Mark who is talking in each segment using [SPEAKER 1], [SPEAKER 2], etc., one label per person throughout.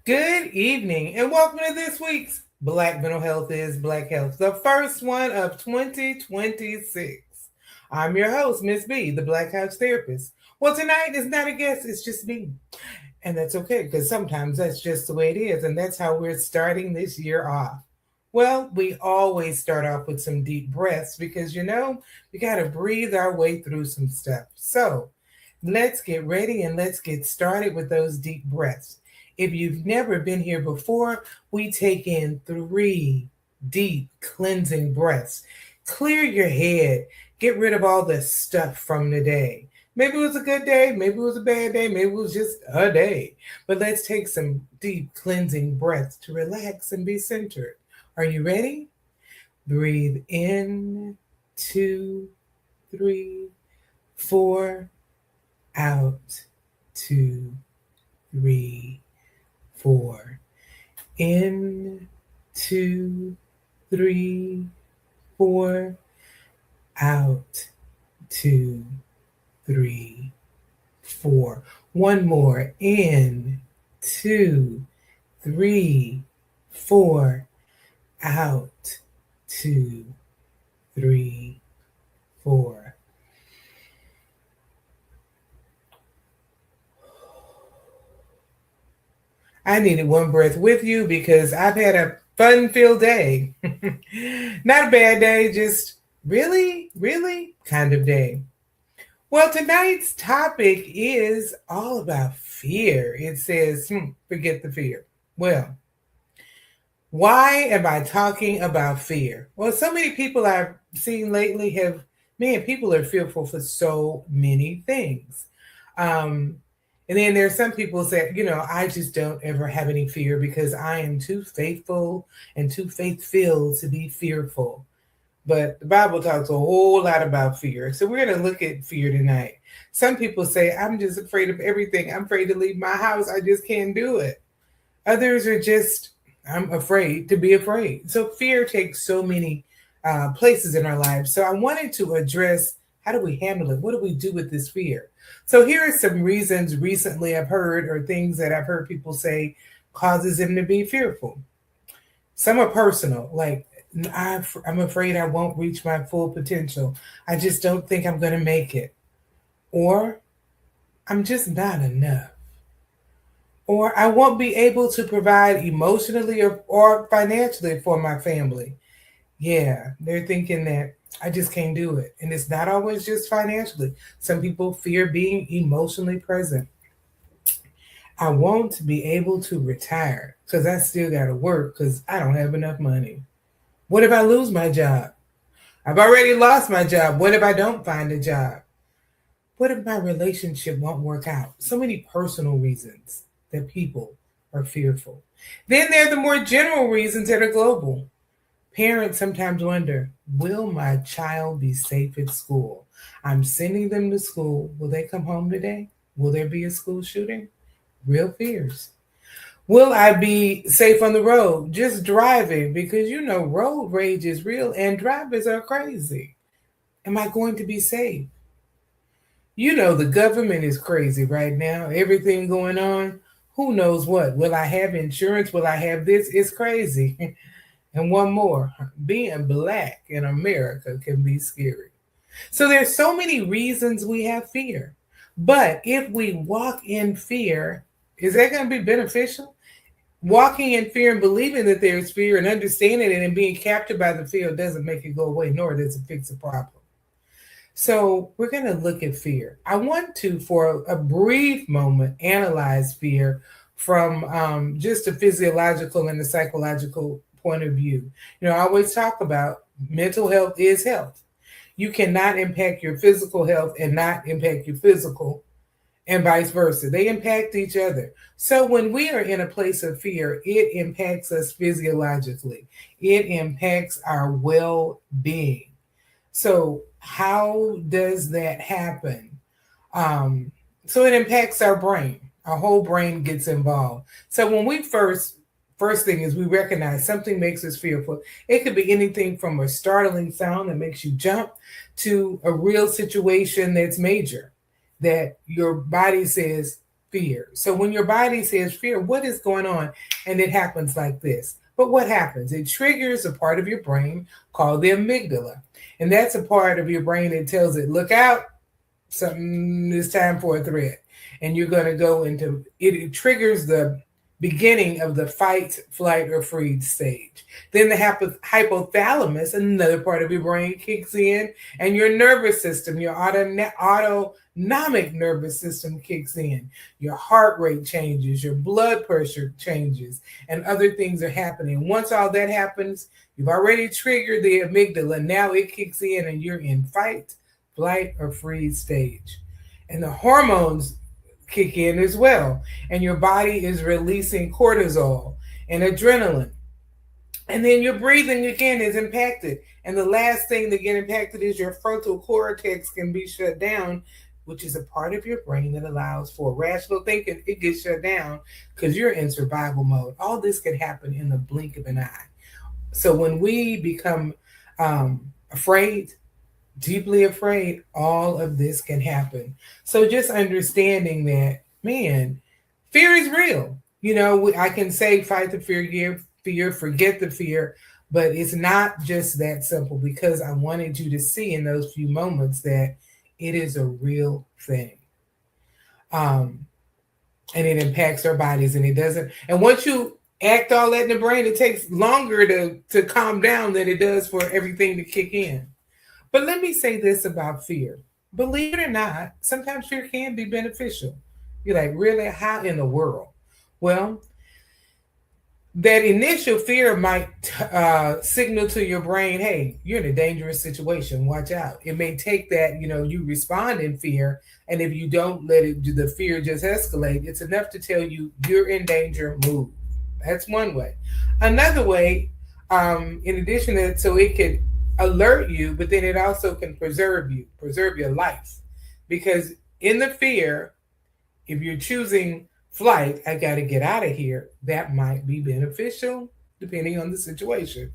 [SPEAKER 1] Good evening, and welcome to this week's Black Mental Health is Black Health, the first one of 2026. I'm your host, Miss B, the Black Couch Therapist. Well, tonight is not a guest, it's just me. And that's okay, because sometimes that's just the way it is, and that's how we're starting this year off. Well, we always start off with some deep breaths because, we got to breathe our way through some stuff. So, let's get ready and let's get started with those deep breaths. If you've never been here before, we take in 3 deep cleansing breaths. Clear your head, get rid of all the stuff from the day. Maybe it was a good day, maybe it was a bad day, maybe it was just a day. But let's take some deep cleansing breaths to relax and be centered. Are you ready? Breathe in, 2, 3, 4, out, 2, 3, 4. In, 2, 3, 4. Out, 2, 3, 4. One more. In, 2, 3, 4. Out, 2, 3, 4. I needed one breath with you because I've had a fun-filled day. Not a bad day, just really kind of day. Well, tonight's topic is all about fear. It says, forget the fear. Well, why am I talking about fear? Well, so many people I've seen lately people are fearful for so many things. Um, and then there's some people that, I just don't ever have any fear because I am too faithful and too faith-filled to be fearful. But the Bible talks a whole lot about fear. So we're going to look at fear tonight. Some people say, I'm just afraid of everything. I'm afraid to leave my house. I just can't do it. Others are just, I'm afraid to be afraid. So fear takes so many places in our lives. So I wanted to address, how do we handle it? What do we do with this fear? So here are some reasons recently I've heard, or things that I've heard people say causes them to be fearful. Some are personal, like I'm afraid I won't reach my full potential. I just don't think I'm going to make it. Or I'm just not enough. Or I won't be able to provide emotionally or financially for my family. Yeah, they're thinking that I just can't do it. And it's not always just financially. Some people fear being emotionally present. I won't be able to retire because I still got to work because I don't have enough money. What if I lose my job? I've already lost my job. What if I don't find a job? What if my relationship won't work out? So many personal reasons that people are fearful. Then there are the more general reasons that are global. Parents sometimes wonder, will my child be safe at school? I'm sending them to school. Will they come home today? Will there be a school shooting? Real fears. Will I be safe on the road just driving? Because road rage is real and drivers are crazy. Am I going to be safe? The government is crazy right now. Everything going on. Who knows what? Will I have insurance? Will I have this? It's crazy. And one more, being black in America can be scary. So there's so many reasons we have fear. But if we walk in fear, is that going to be beneficial? Walking in fear and believing that there's fear and understanding it and being captured by the fear doesn't make it go away, nor does it fix the problem. So we're going to look at fear. I want to, for a brief moment, analyze fear from just a physiological and a psychological point of view. I always talk about mental health is health. You cannot impact your physical health and not impact your physical, and vice versa. They impact each other. So when we are in a place of fear, it impacts us physiologically, it impacts our well being. So, how does that happen? Um, so it impacts our brain. Our whole brain gets involved. So when we first thing is we recognize something makes us fearful. It could be anything from a startling sound that makes you jump to a real situation that's major, that your body says, fear. So when your body says fear, what is going on? And it happens like this. But what happens? It triggers a part of your brain called the amygdala. And that's a part of your brain that tells it, look out, something is time for a threat. And you're going to go into it. It triggers the beginning of the fight, flight, or freeze stage. Then the hypothalamus, another part of your brain, kicks in, and your nervous system, your autonomic nervous system kicks in. Your heart rate changes, your blood pressure changes, and other things are happening. Once all that happens, you've already triggered the amygdala. Now it kicks in, and you're in fight, flight, or freeze stage. And the hormones kick in as well. And your body is releasing cortisol and adrenaline. And then your breathing again is impacted. And the last thing that get impacted is your frontal cortex can be shut down, which is a part of your brain that allows for rational thinking. It gets shut down because you're in survival mode. All this can happen in the blink of an eye. So when we become afraid, deeply afraid, all of this can happen. So just understanding that, man, fear is real. I can say fight the fear, forget the fear, but it's not just that simple, because I wanted you to see in those few moments that it is a real thing. And it impacts our bodies, and it doesn't. And once you act all that in the brain, it takes longer to calm down than it does for everything to kick in. But let me say this about fear. Believe it or not, sometimes fear can be beneficial. You're like, really? How in the world? Well, that initial fear might signal to your brain, hey, you're in a dangerous situation. Watch out. It may take that, you respond in fear. And if you don't let the fear just escalate, it's enough to tell you you're in danger, move. That's one way. Another way, in addition to that, so it could alert you, but then it also can preserve your life. Because in the fear, if you're choosing flight, I got to get out of here, that might be beneficial depending on the situation.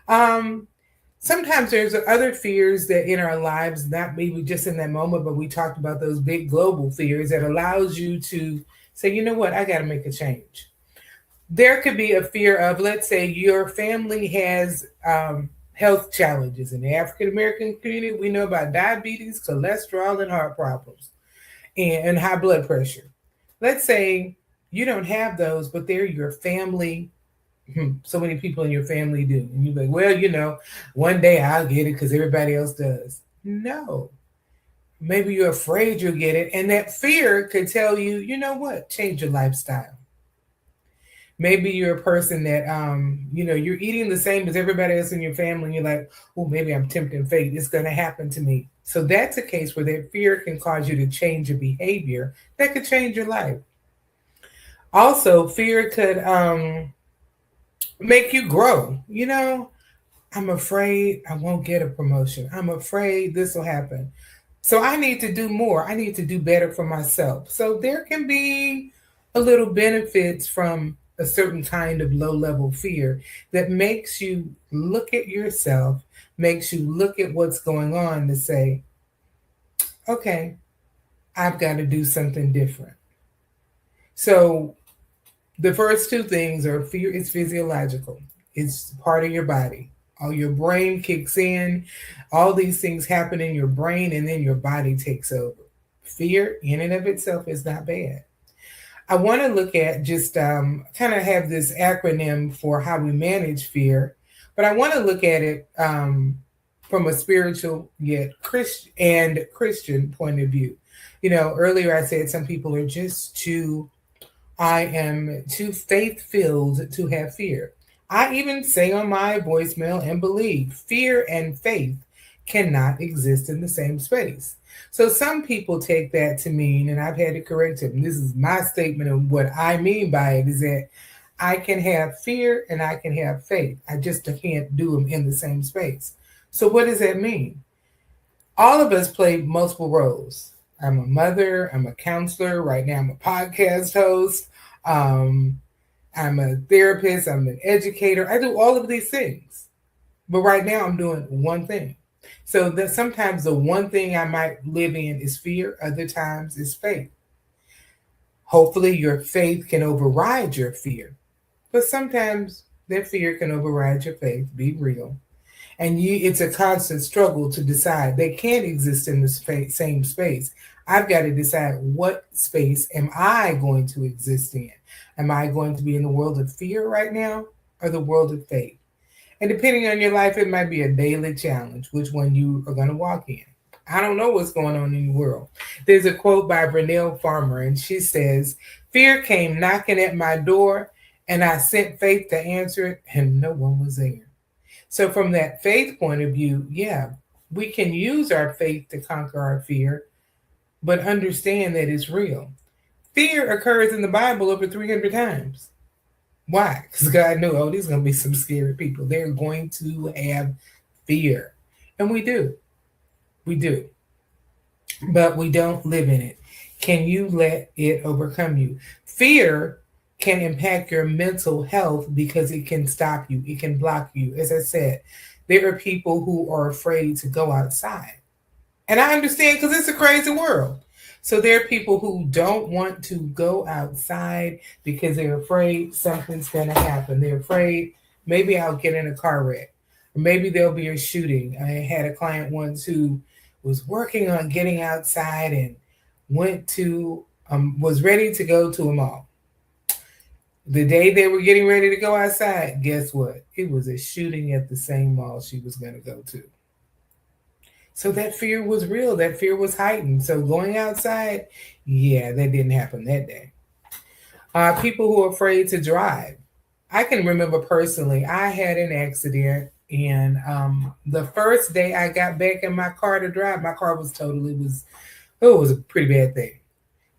[SPEAKER 1] Sometimes there's other fears that in our lives, not maybe just in that moment, but we talked about those big global fears that allows you to say, you know what, I got to make a change. There could be a fear of, let's say your family has health challenges. In the African American community, we know about diabetes, cholesterol, and heart problems, and high blood pressure. Let's say you don't have those, but they're your family. So many people in your family do. And you're like, well, one day I'll get it because everybody else does. No. Maybe you're afraid you'll get it. And that fear could tell you, you know what, change your lifestyle. Maybe you're a person that, you're eating the same as everybody else in your family. And you're like, oh, maybe I'm tempting fate. It's going to happen to me. So that's a case where that fear can cause you to change your behavior. That could change your life. Also, fear could make you grow. I'm afraid I won't get a promotion. I'm afraid this will happen. So I need to do more. I need to do better for myself. So there can be a little benefits from a certain kind of low-level fear that makes you look at yourself, makes you look at what's going on to say, okay, I've got to do something different. So the first two things are fear is physiological. It's part of your body. All your brain kicks in. All these things happen in your brain, and then your body takes over. Fear in and of itself is not bad. I want to look at just kind of have this acronym for how we manage fear, but I want to look at it from a spiritual yet Christian point of view. Earlier I said some people are just I am too faith-filled to have fear. I even say on my voicemail and believe fear and faith cannot exist in the same space. So some people take that to mean, and I've had to correct him, this is my statement of what I mean by it, is that I can have fear and I can have faith. I just can't do them in the same space. So what does that mean? All of us play multiple roles. I'm a mother, I'm a counselor, right now I'm a podcast host, I'm a therapist, I'm an educator. I do all of these things. But right now I'm doing one thing. So that sometimes the one thing I might live in is fear, other times is faith. Hopefully, your faith can override your fear. But sometimes that fear can override your faith. Be real. And it's a constant struggle to decide. They can't exist in the same space. I've got to decide, what space am I going to exist in? Am I going to be in the world of fear right now, or the world of faith? And depending on your life, it might be a daily challenge which one you are going to walk in. I don't know what's going on in the world. There's a quote by Brunelle Farmer, and she says, "Fear came knocking at my door, and I sent faith to answer it, and no one was there." So, from that faith point of view, yeah, we can use our faith to conquer our fear, but understand that it's real. Fear occurs in the Bible over 300 times. Why? Because God knew, oh, these are going to be some scary people. They're going to have fear. And we do. We do. But we don't live in it. Can you let it overcome you? Fear can impact your mental health because it can stop you, it can block you. As I said, there are people who are afraid to go outside. And I understand, because it's a crazy world. So there are people who don't want to go outside because they're afraid something's going to happen. They're afraid maybe I'll get in a car wreck, or maybe there'll be a shooting. I had a client once who was working on getting outside and was ready to go to a mall. The day they were getting ready to go outside, guess what? It was a shooting at the same mall she was going to go to. So that fear was real. That fear was heightened. So going outside, yeah, that didn't happen that day. People who are afraid to drive. I can remember personally, I had an accident, and the first day I got back in my car to drive, my car was it was a pretty bad thing.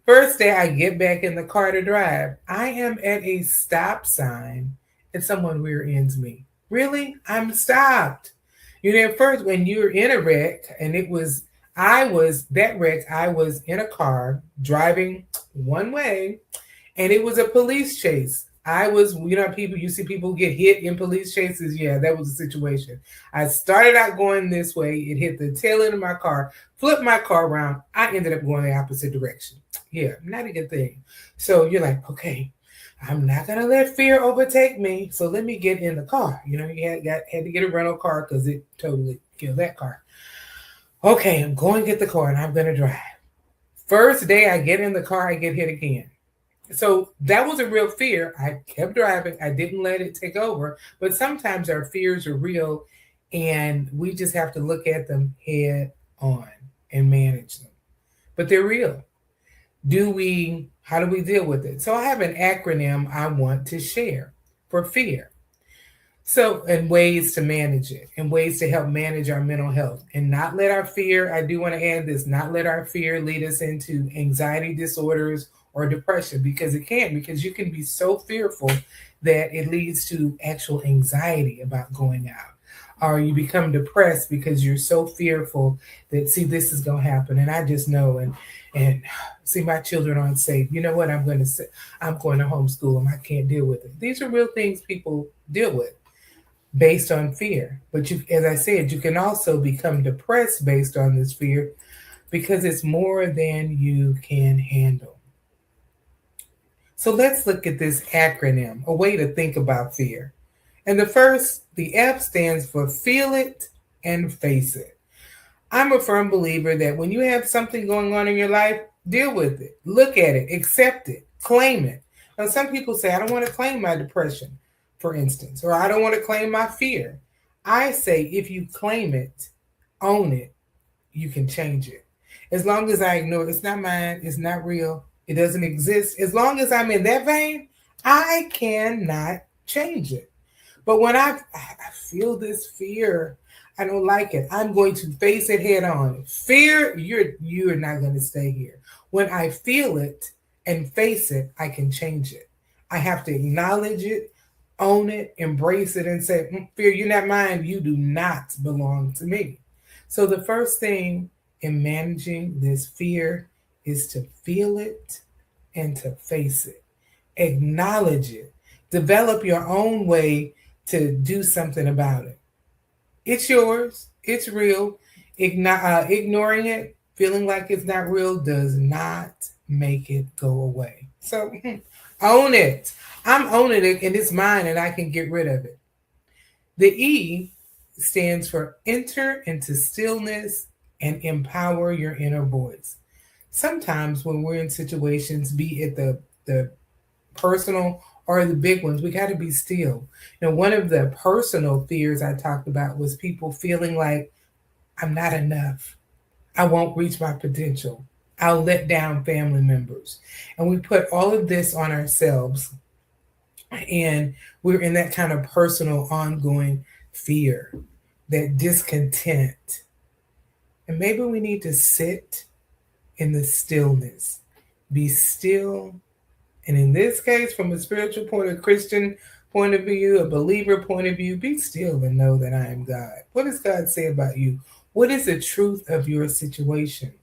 [SPEAKER 1] First day I get back in the car to drive, I am at a stop sign and someone rear ends me. Really? I'm stopped. You know, at first, when you're in a wreck, and I was in a car driving one way, and it was a police chase. You see people get hit in police chases. Yeah, that was the situation. I started out going this way. It hit the tail end of my car, flipped my car around. I ended up going the opposite direction. Yeah, not a good thing. So you're like, okay, I'm not going to let fear overtake me. So let me get in the car. You know, you had to get a rental car because it totally killed that car. Okay, I'm going to get the car and I'm going to drive. First day I get in the car, I get hit again. So that was a real fear. I kept driving. I didn't let it take over. But sometimes our fears are real, and we just have to look at them head on and manage them. But they're real. How do we deal with it? So I have an acronym I want to share for fear. So, and ways to manage it, and ways to help manage our mental health, and not let our fear, I do want to add this, not let our fear lead us into anxiety disorders or depression, because you can be so fearful that it leads to actual anxiety about going out. Or you become depressed because you're so fearful that, see, this is going to happen. And I just know, and see, my children aren't safe. You know what? I'm going to homeschool them. I can't deal with it. These are real things people deal with based on fear. But as I said, you can also become depressed based on this fear because it's more than you can handle. So let's look at this acronym, a way to think about fear. And the F stands for feel it and face it. I'm a firm believer that when you have something going on in your life, deal with it, look at it, accept it, claim it. Now, some people say, I don't want to claim my depression, for instance, or I don't want to claim my fear. I say, if you claim it, own it, you can change it. As long as I ignore it, it's not mine, it's not real, it doesn't exist. As long as I'm in that vein, I cannot change it. But when I feel this fear, I don't like it, I'm going to face it head on. Fear, you're not going to stay here. When I feel it and face it, I can change it. I have to acknowledge it, own it, embrace it, and say, fear, you're not mine. You do not belong to me. So the first thing in managing this fear is to feel it and to face it. Acknowledge it. Develop your own way to do something about it. It's yours. It's real. Ignoring it, feeling like it's not real, does not make it go away. So own it. I'm owning it and it's mine and I can get rid of it. The E stands for enter into stillness and empower your inner voice. Sometimes when we're in situations, be it the personal or the big ones, we got to be still. One of the personal fears I talked about was people feeling like I'm not enough. I won't reach my potential. I'll let down family members. And we put all of this on ourselves. And we're in that kind of personal, ongoing fear, that discontent. And maybe we need to sit in the stillness, be still. And in this case, from a spiritual point, a Christian point of view, a believer point of view, be still and know that I am God. What does God say about you? What is the truth of your situation?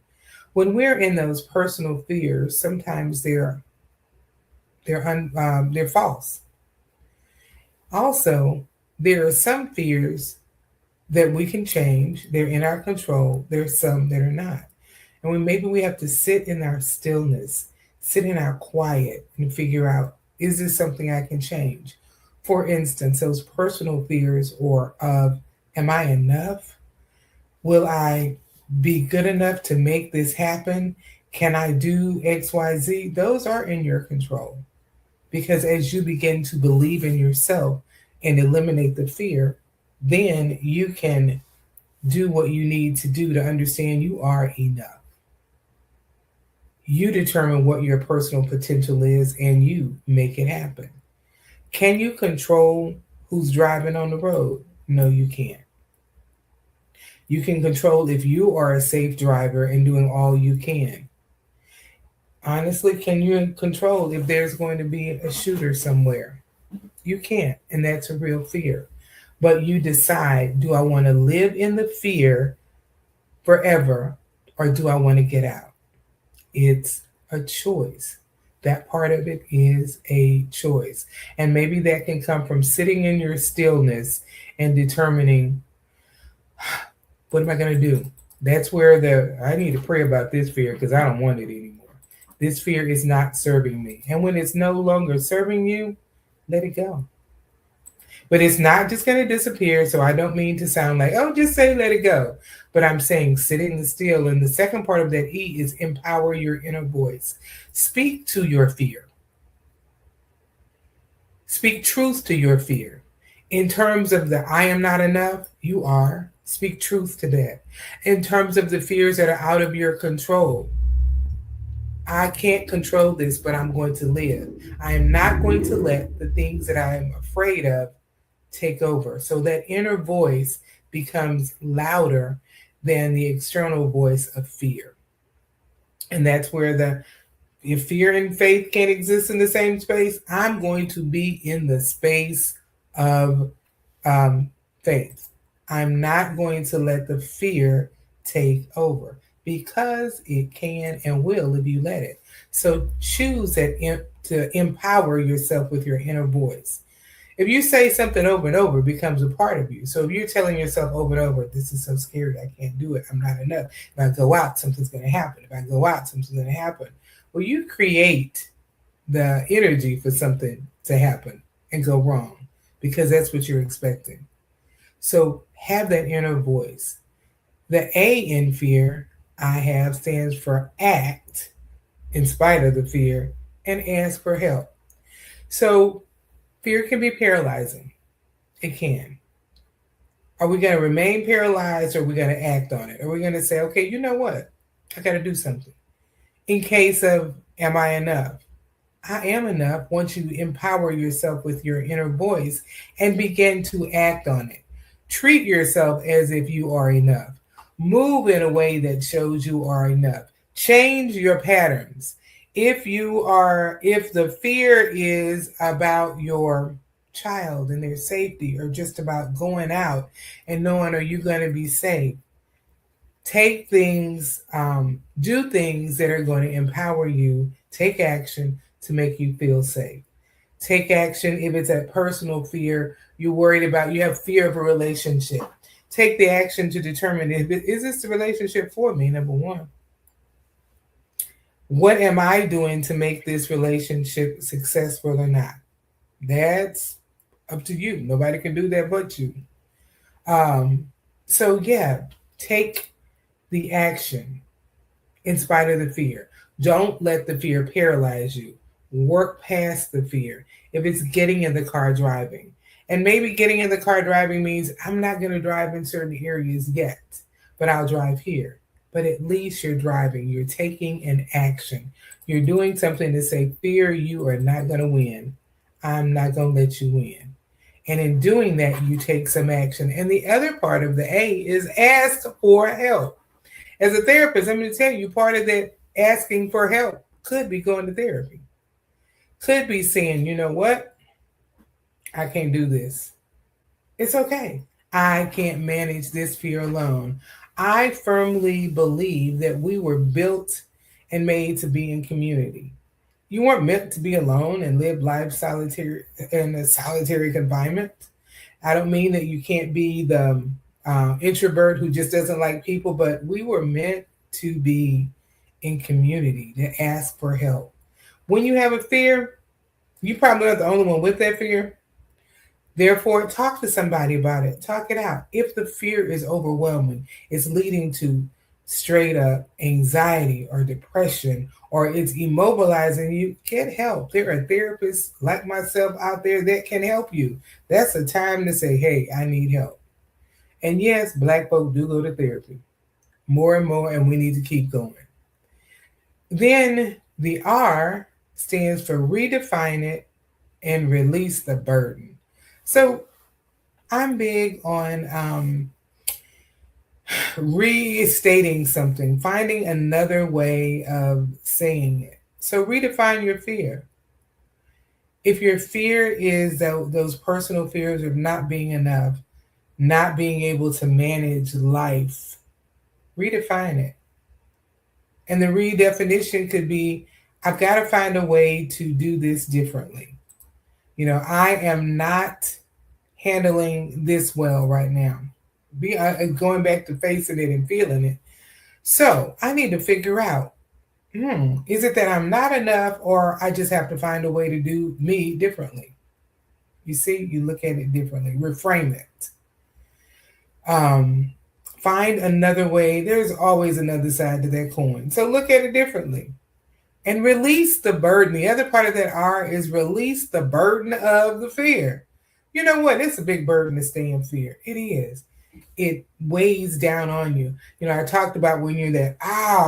[SPEAKER 1] When we're in those personal fears, sometimes they're false. Also, there are some fears that we can change. They're in our control. There's some that are not. And maybe we have to sit in our stillness, sit in our quiet and figure out, is this something I can change? For instance, those personal fears or of, am I enough? Will I be good enough to make this happen? Can I do X, Y, Z? Those are in your control. Because as you begin to believe in yourself and eliminate the fear, then you can do what you need to do to understand you are enough. You determine what your personal potential is and you make it happen. Can you control who's driving on the road? No, you can't. You can control if you are a safe driver and doing all you can. Honestly, can you control if there's going to be a shooter somewhere? You can't, and that's a real fear. But you decide, do I want to live in the fear forever or do I want to get out? It's a choice. That part of it is a choice. And maybe that can come from sitting in your stillness and determining, what am I going to do? That's where I need to pray about this fear because I don't want it anymore. This fear is not serving me. And when it's no longer serving you, let it go. But it's not just going to disappear. So I don't mean to sound like, oh, just say let it go. But I'm saying sitting still. And the second part of that E is empower your inner voice. Speak to your fear. Speak truth to your fear. In terms of the I am not enough, you are. Speak truth to that. In terms of the fears that are out of your control, I can't control this, but I'm going to live. I am not going to let the things that I am afraid of take over. So that inner voice becomes louder than the external voice of fear. And that's where if fear and faith can't exist in the same space, I'm going to be in the space of faith. I'm not going to let the fear take over because it can and will if you let it. So choose to empower yourself with your inner voice. If you say something over and over, it becomes a part of you. So if you're telling yourself over and over, this is so scary, I can't do it, I'm not enough. If I go out, something's going to happen. If I go out, something's going to happen. Well, you create the energy for something to happen and go wrong because that's what you're expecting. So have that inner voice. The A in fear I have stands for act in spite of the fear and ask for help. So fear can be paralyzing. It can. Are we going to remain paralyzed or are we going to act on it? Are we going to say, okay, you know what? I got to do something. In case of, am I enough? I am enough once you empower yourself with your inner voice and begin to act on it. Treat yourself as if you are enough. Move in a way that shows you are enough. Change your patterns. If the fear is about your child and their safety or just about going out and knowing, are you going to be safe? Take things, do things that are going to empower you. Take action to make you feel safe. Take action if it's a personal fear you're worried about. You have fear of a relationship. Take the action to determine, is this the relationship for me, number one. What am I doing to make this relationship successful or not? That's up to you. Nobody can do that but you. Um, so, yeah, take the action in spite of the fear. Don't let the fear paralyze you. Work past the fear. If it's getting in the car driving, and maybe getting in the car driving means I'm not going to drive in certain areas yet, but I'll drive here. But at least you're driving, you're taking an action. You're doing something to say, fear, you are not going to win. I'm not going to let you win. And in doing that, you take some action. And the other part of the A is ask for help. As a therapist, I'm going to tell you part of that asking for help could be going to therapy, could be saying, you know what, I can't do this. It's okay. I can't manage this fear alone. I firmly believe that we were built and made to be in community. You weren't meant to be alone and live life solitary in a solitary confinement. I don't mean that you can't be the introvert who just doesn't like people, but we were meant to be in community, to ask for help. When you have a fear, you probably are the only one with that fear. Therefore, talk to somebody about it. Talk it out. If the fear is overwhelming, it's leading to straight up anxiety or depression, or it's immobilizing you, get help. There are therapists like myself out there that can help you. That's a time to say, hey, I need help. And yes, Black folk do go to therapy more and more, and we need to keep going. Then the R stands for redefine it and release the burden. So I'm big on restating something, finding another way of saying it. So redefine your fear. If your fear is those personal fears of not being enough, not being able to manage life, redefine it. And the redefinition could be I've got to find a way to do this differently. I am not handling this well right now. Going back to facing it and feeling it. So I need to figure out, is it that I'm not enough, or I just have to find a way to do me differently? You see, you look at it differently, reframe it. Find another way. There's always another side to that coin. So look at it differently and release the burden. The other part of that R is release the burden of the fear. You know what? It's a big burden to stay in fear. It is. It weighs down on you. I talked about when you're in that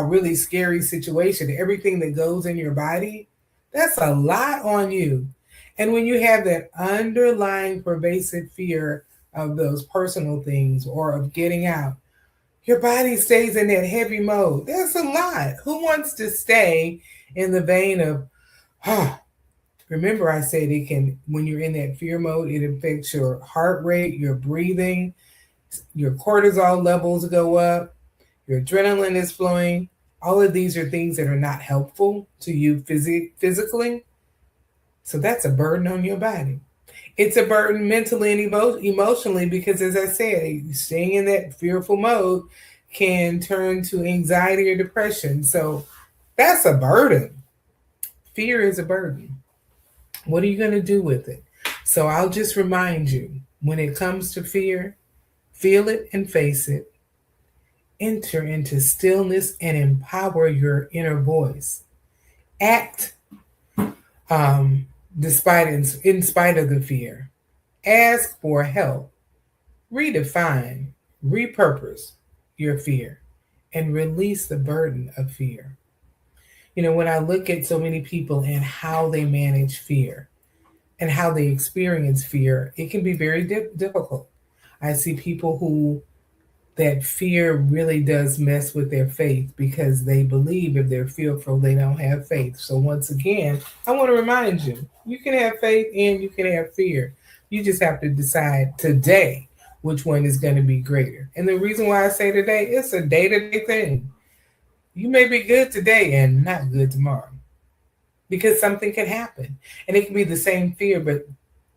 [SPEAKER 1] really scary situation, everything that goes in your body, that's a lot on you. And when you have that underlying pervasive fear of those personal things or of getting out, your body stays in that heavy mode. That's a lot. Who wants to stay in the vein of, remember I said it can, when you're in that fear mode, it affects your heart rate, your breathing, your cortisol levels go up, your adrenaline is flowing. All of these are things that are not helpful to you physically. So that's a burden on your body. It's a burden mentally and emotionally because, as I said, staying in that fearful mode can turn to anxiety or depression. So that's a burden. Fear is a burden. What are you going to do with it? So I'll just remind you, when it comes to fear, feel it and face it. Enter into stillness and empower your inner voice. Act in spite of the fear. Ask for help. Redefine, repurpose your fear, and release the burden of fear. When I look at so many people and how they manage fear and how they experience fear, it can be very difficult. I see people who that fear really does mess with their faith because they believe if they're fearful, they don't have faith. So once again, I want to remind you, you can have faith and you can have fear. You just have to decide today which one is going to be greater. And the reason why I say today, it's a day-to-day thing. You may be good today and not good tomorrow because something can happen. And it can be the same fear, but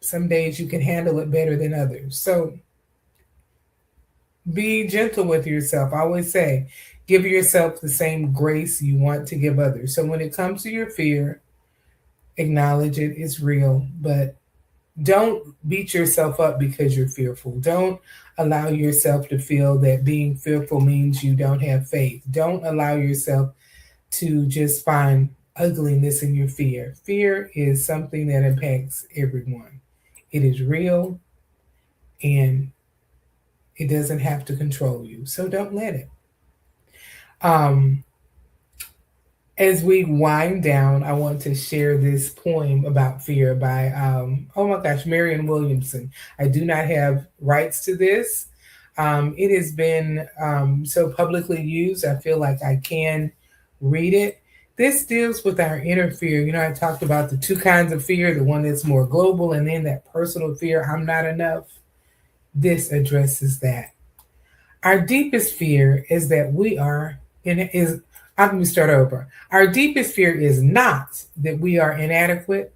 [SPEAKER 1] some days you can handle it better than others. So Be gentle with yourself. I always say, give yourself the same grace you want to give others. So when it comes to your fear, acknowledge it, it's real, but don't beat yourself up because you're fearful. Don't allow yourself to feel that being fearful means you don't have faith. Don't allow yourself to just find ugliness in your fear. Fear is something that impacts everyone. It is real and it doesn't have to control you. So don't let it. Um, as we wind down, I want to share this poem about fear by, oh my gosh, Marianne Williamson. I do not have rights to this. It has been so publicly used, I feel like I can read it. This deals with our inner fear. You know, I talked about the two kinds of fear, the one that's more global, and then that personal fear, I'm not enough. This addresses that. Our deepest fear is that we are in is I'm going to start over. Our deepest fear is not that we are inadequate.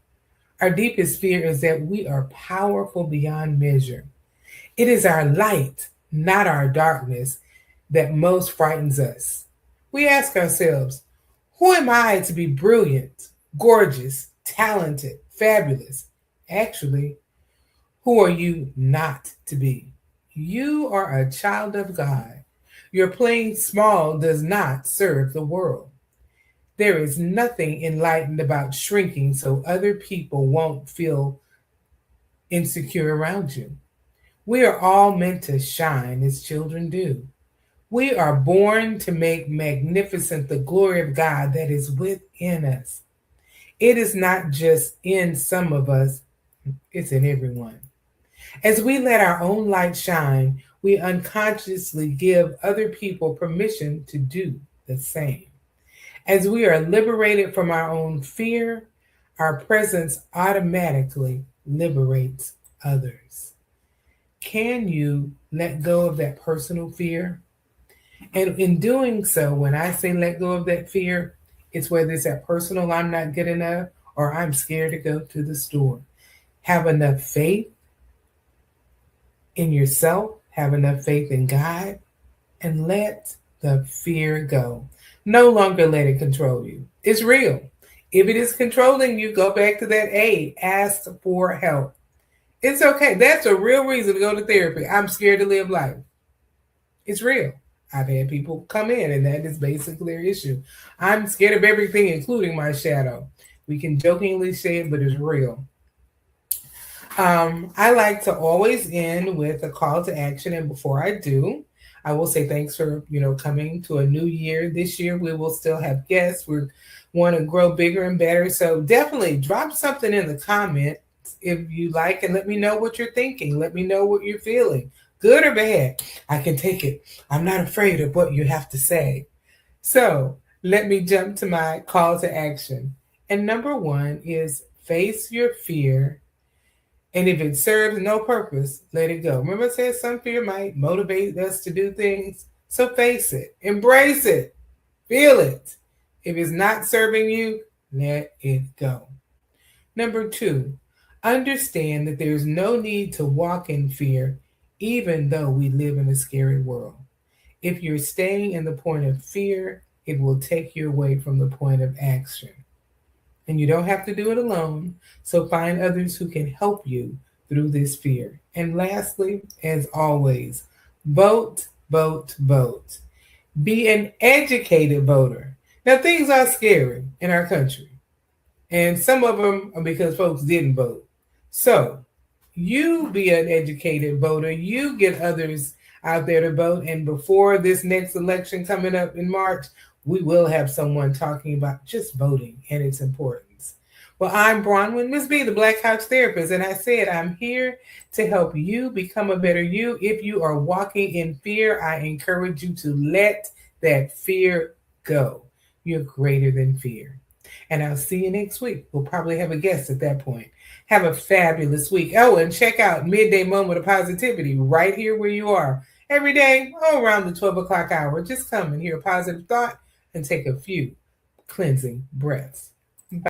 [SPEAKER 1] Our deepest fear is that we are powerful beyond measure. It is our light, not our darkness, that most frightens us. We ask ourselves, who am I to be brilliant, gorgeous, talented, fabulous? Actually, who are you not to be? You are a child of God. Your playing small does not serve the world. There is nothing enlightened about shrinking so other people won't feel insecure around you. We are all meant to shine as children do. We are born to make magnificent the glory of God that is within us. It is not just in some of us, it's in everyone. As we let our own light shine, we unconsciously give other people permission to do the same. As we are liberated from our own fear, our presence automatically liberates others. Can you let go of that personal fear? And in doing so, when I say let go of that fear, it's whether it's that personal, I'm not good enough, or I'm scared to go to the store. Have enough faith in yourself, have enough faith in God, and let the fear go. No longer let it control you. It's real. If it is controlling you, go back to that A, ask for help. It's okay. That's a real reason to go to therapy. I'm scared to live life. It's real. I've had people come in, and that is basically their issue. I'm scared of everything, including my shadow. We can jokingly say it, but it's real. I like to always end with a call to action, and before I do, I will say thanks for coming to a new year. This year we will still have guests. We want to grow bigger and better, so definitely drop something in the comments if you like, and let me know what you're thinking. Let me know what you're feeling, good or bad. I can take it. I'm not afraid of what you have to say. So let me jump to my call to action. And number one is face your fear. And if it serves no purpose, let it go. Remember I said some fear might motivate us to do things? So face it, embrace it, feel it. If it's not serving you, let it go. Number two, understand that there's no need to walk in fear, even though we live in a scary world. If you're staying in the point of fear, it will take you away from the point of action. And you don't have to do it alone. So find others who can help you through this fear. And lastly, as always, vote, vote, vote. Be an educated voter. Now, things are scary in our country, and some of them are because folks didn't vote. So you be an educated voter. You get others out there to vote. And before this next election coming up in March, we will have someone talking about just voting and its importance. Well, I'm Bronwyn, Miss B, the Black Couch Therapist, and I said I'm here to help you become a better you. If you are walking in fear, I encourage you to let that fear go. You're greater than fear. And I'll see you next week. We'll probably have a guest at that point. Have a fabulous week. Oh, and check out Midday Moment of Positivity right here where you are. Every day, around the 12 o'clock hour. Just come and hear a positive thought and take a few cleansing breaths.